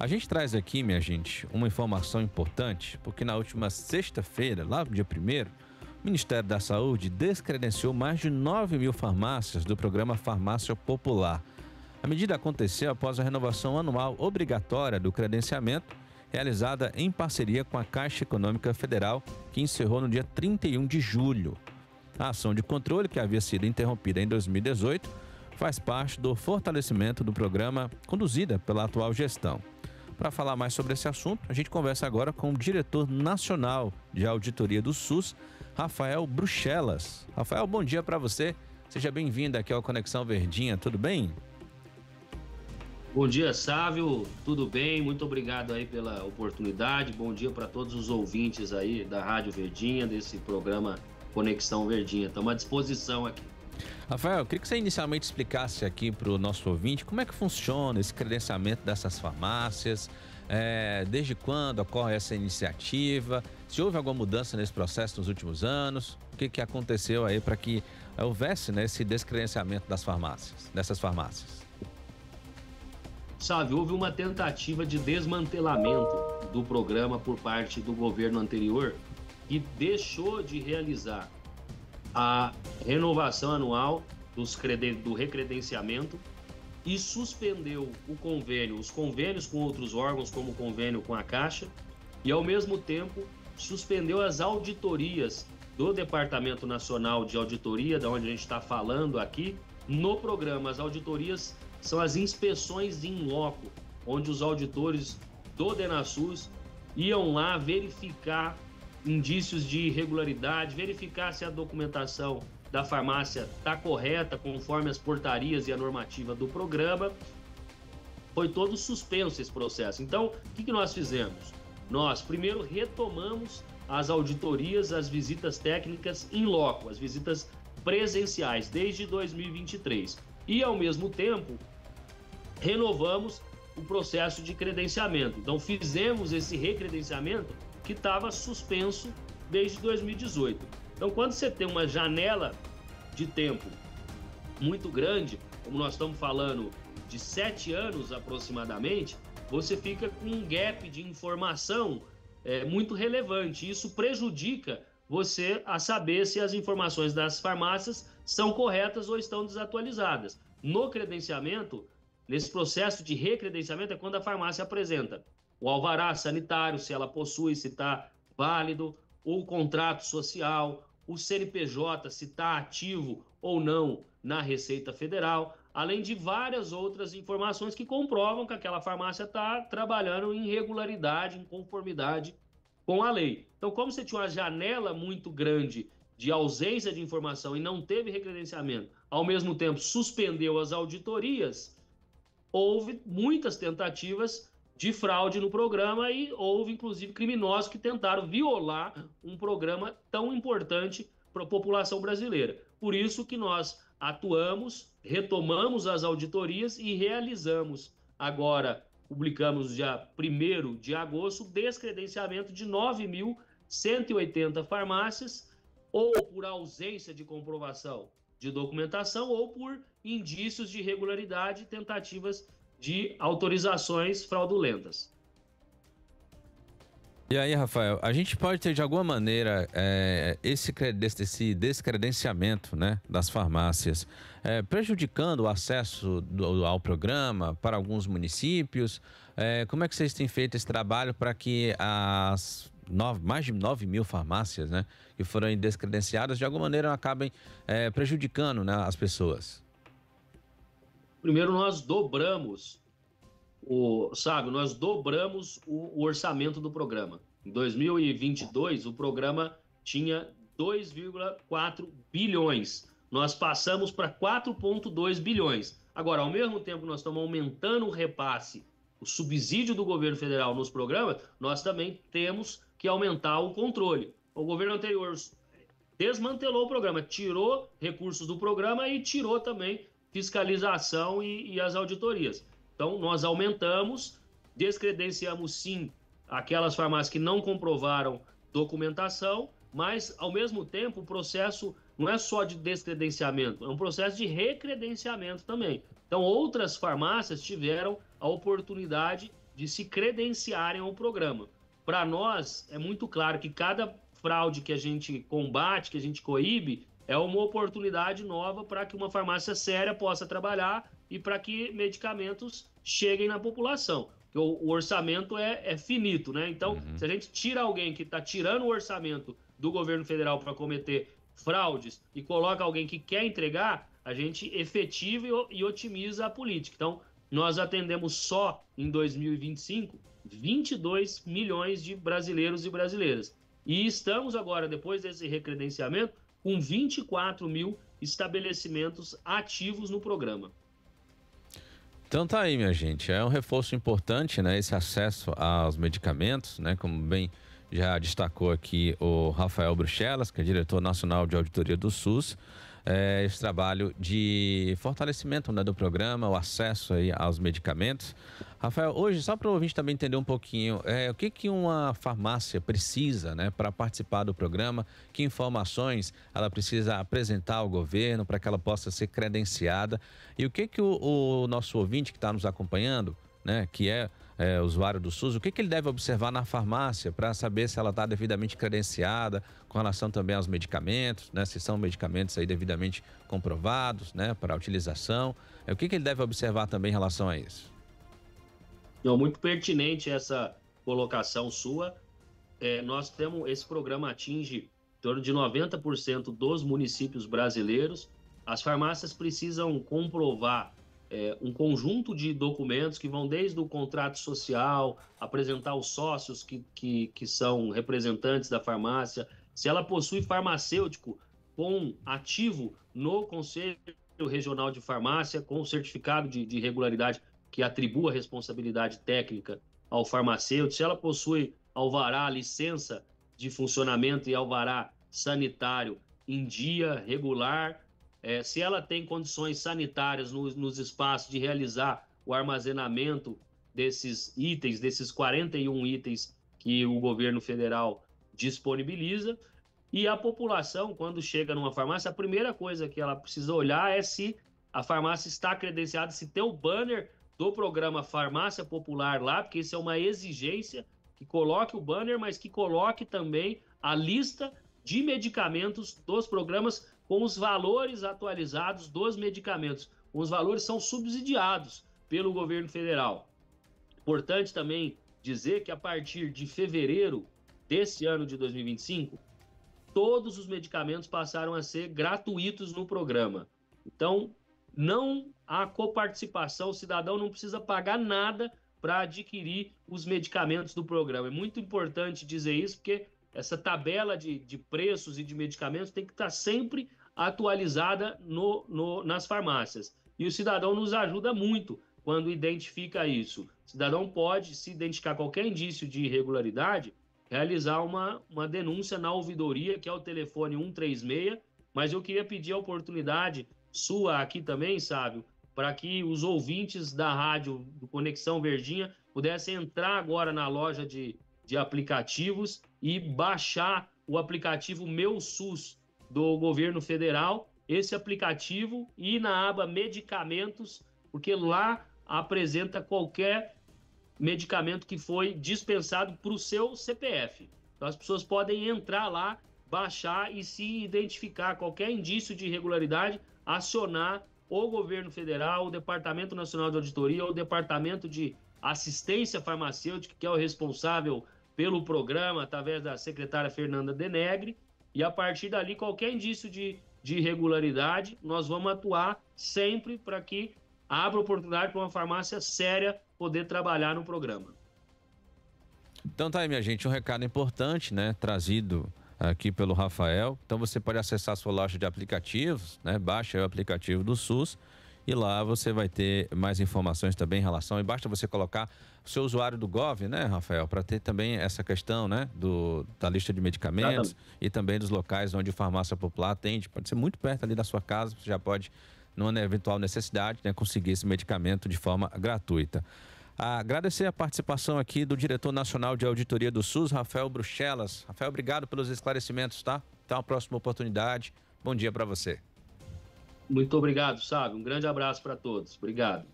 A gente traz aqui, minha gente, uma informação importante, porque na última sexta-feira, lá no dia 1º, o Ministério da Saúde descredenciou mais de 9 mil farmácias do programa Farmácia Popular. A medida aconteceu após a renovação anual obrigatória do credenciamento, realizada em parceria com a Caixa Econômica Federal, que encerrou no dia 31 de julho. A ação de controle, que havia sido interrompida em 2018, faz parte do fortalecimento do programa conduzida pela atual gestão. Para falar mais sobre esse assunto, a gente conversa agora com o diretor nacional de auditoria do SUS, Rafael Bruxelas. Rafael, bom dia para você. Seja bem-vindo aqui ao Conexão Verdinha, tudo bem? Bom dia, Sávio, tudo bem? Muito obrigado aí pela oportunidade. Bom dia para todos os ouvintes aí da Rádio Verdinha, desse programa Conexão Verdinha. Estamos à disposição aqui. Rafael, eu queria que você inicialmente explicasse aqui para o nosso ouvinte como é que funciona esse credenciamento dessas farmácias, desde quando ocorre essa iniciativa, se houve alguma mudança nesse processo nos últimos anos, o que aconteceu aí para que houvesse, né, esse descredenciamento dessas farmácias. Sabe, houve uma tentativa de desmantelamento do programa por parte do governo anterior, que deixou de realizar a renovação anual do recredenciamento e suspendeu os convênios com outros órgãos, como o convênio com a Caixa, e ao mesmo tempo suspendeu as auditorias do Departamento Nacional de Auditoria, da onde a gente está falando aqui, no programa. As auditorias são as inspeções in loco, onde os auditores do DenaSUS iam lá verificar indícios de irregularidade, verificar se a documentação da farmácia está correta, conforme as portarias e a normativa do programa. Foi todo suspenso esse processo. Então, o que nós fizemos? Nós, primeiro, retomamos as auditorias, as visitas técnicas in loco, as visitas presenciais, desde 2023. E, ao mesmo tempo, renovamos o processo de credenciamento. Então, fizemos esse recredenciamento que estava suspenso desde 2018. Então, quando você tem uma janela de tempo muito grande, como nós estamos falando de 7 anos aproximadamente, você fica com um gap de informação muito relevante. Isso prejudica você a saber se as informações das farmácias são corretas ou estão desatualizadas. No credenciamento, nesse processo de recredenciamento, é quando a farmácia apresenta o alvará sanitário, se ela possui, se está válido, o contrato social, o CNPJ, se está ativo ou não na Receita Federal, além de várias outras informações que comprovam que aquela farmácia está trabalhando em regularidade, em conformidade com a lei. Então, como você tinha uma janela muito grande de ausência de informação e não teve recredenciamento, ao mesmo tempo suspendeu as auditorias, houve muitas tentativas de fraude no programa e houve, inclusive, criminosos que tentaram violar um programa tão importante para a população brasileira. Por isso que nós atuamos, retomamos as auditorias e realizamos agora, publicamos no dia 1º de agosto, o descredenciamento de 9.180 farmácias, ou por ausência de comprovação de documentação ou por indícios de irregularidade e tentativas de autorizações fraudulentas. E aí, Rafael, a gente pode ter de alguma maneira esse descredenciamento, né, das farmácias prejudicando o acesso ao programa para alguns municípios? Como é que vocês têm feito esse trabalho para que mais de 9 mil farmácias, né, que foram descredenciadas, de alguma maneira acabem prejudicando, né, as pessoas? Primeiro, nós dobramos o orçamento do programa. Em 2022, o programa tinha 2,4 bilhões. Nós passamos para 4,2 bilhões. Agora, ao mesmo tempo, nós estamos aumentando o repasse, o subsídio do governo federal nos programas, nós também temos que aumentar o controle. O governo anterior desmantelou o programa, tirou recursos do programa e tirou também fiscalização e as auditorias. Então, nós aumentamos, descredenciamos sim aquelas farmácias que não comprovaram documentação, mas, ao mesmo tempo, o processo não é só de descredenciamento, é um processo de recredenciamento também. Então, outras farmácias tiveram a oportunidade de se credenciarem ao programa. Para nós, é muito claro que cada fraude que a gente combate, que a gente coíbe, é uma oportunidade nova para que uma farmácia séria possa trabalhar e para que medicamentos cheguem na população. O orçamento é finito, né? Então, se a gente tira alguém que está tirando o orçamento do governo federal para cometer fraudes e coloca alguém que quer entregar, a gente efetiva e otimiza a política. Então, nós atendemos só em 2025 22 milhões de brasileiros e brasileiras. E estamos agora, depois desse recredenciamento, com 24 mil estabelecimentos ativos no programa. Então tá aí, minha gente, é um reforço importante, né, esse acesso aos medicamentos, né, como bem já destacou aqui o Rafael Bruxelas, que é diretor nacional de auditoria do SUS, esse trabalho de fortalecimento, né, do programa, o acesso aí aos medicamentos. Rafael, hoje, só para o ouvinte também entender um pouquinho, o que uma farmácia precisa, né, para participar do programa, que informações ela precisa apresentar ao governo para que ela possa ser credenciada, e o que o nosso ouvinte que está nos acompanhando, né, que é usuário do SUS, o que ele deve observar na farmácia para saber se ela está devidamente credenciada com relação também aos medicamentos, né, se são medicamentos aí devidamente comprovados, né, para utilização. O que ele deve observar também em relação a isso? Não, muito pertinente essa colocação sua. Nós temos, esse programa atinge em torno de 90% dos municípios brasileiros. As farmácias precisam comprovar um conjunto de documentos que vão desde o contrato social, apresentar os sócios que são representantes da farmácia, se ela possui farmacêutico com ativo no Conselho Regional de Farmácia, com certificado de regularidade que atribua responsabilidade técnica ao farmacêutico, se ela possui alvará, licença de funcionamento e alvará sanitário em dia regular, se ela tem condições sanitárias nos espaços de realizar o armazenamento desses itens, desses 41 itens que o governo federal disponibiliza. E a população, quando chega numa farmácia, a primeira coisa que ela precisa olhar é se a farmácia está credenciada, se tem o banner do programa Farmácia Popular lá, porque isso é uma exigência, que coloque o banner, mas que coloque também a lista de medicamentos dos programas com os valores atualizados dos medicamentos. Os valores são subsidiados pelo governo federal. Importante também dizer que a partir de fevereiro desse ano de 2025, todos os medicamentos passaram a ser gratuitos no programa. Então, não há coparticipação, o cidadão não precisa pagar nada para adquirir os medicamentos do programa. É muito importante dizer isso, porque essa tabela de preços e de medicamentos tem que estar sempre atualizada nas farmácias. E o cidadão nos ajuda muito quando identifica isso. O cidadão pode, se identificar qualquer indício de irregularidade, realizar uma denúncia na ouvidoria, que é o telefone 136, mas eu queria pedir a oportunidade sua aqui também, Sábio, para que os ouvintes da rádio do Conexão Verdinha pudessem entrar agora na loja de aplicativos e baixar o aplicativo Meu SUS do governo federal, esse aplicativo, e na aba Medicamentos, porque lá apresenta qualquer medicamento que foi dispensado para o seu CPF. Então as pessoas podem entrar lá, baixar e, se identificar qualquer indício de irregularidade, acionar o governo federal, o Departamento Nacional de Auditoria, o Departamento de Assistência Farmacêutica, que é o responsável pelo programa, através da secretária Fernanda Denegre, e a partir dali, qualquer indício de irregularidade, nós vamos atuar sempre para que abra oportunidade para uma farmácia séria poder trabalhar no programa. Então tá aí, minha gente, um recado importante, né, trazido aqui pelo Rafael. Então você pode acessar a sua loja de aplicativos, né, baixa o aplicativo do SUS e lá você vai ter mais informações também em relação, e basta você colocar o seu usuário do Gov, né, Rafael, para ter também essa questão, né, da lista de medicamentos e também dos locais onde a farmácia popular atende. Pode ser muito perto ali da sua casa, você já pode, numa eventual necessidade, né, conseguir esse medicamento de forma gratuita. Agradecer a participação aqui do diretor nacional de auditoria do SUS, Rafael Bruxelas. Rafael, obrigado pelos esclarecimentos, tá? Até uma próxima oportunidade. Bom dia para você. Muito obrigado, Sábio. Um grande abraço para todos. Obrigado.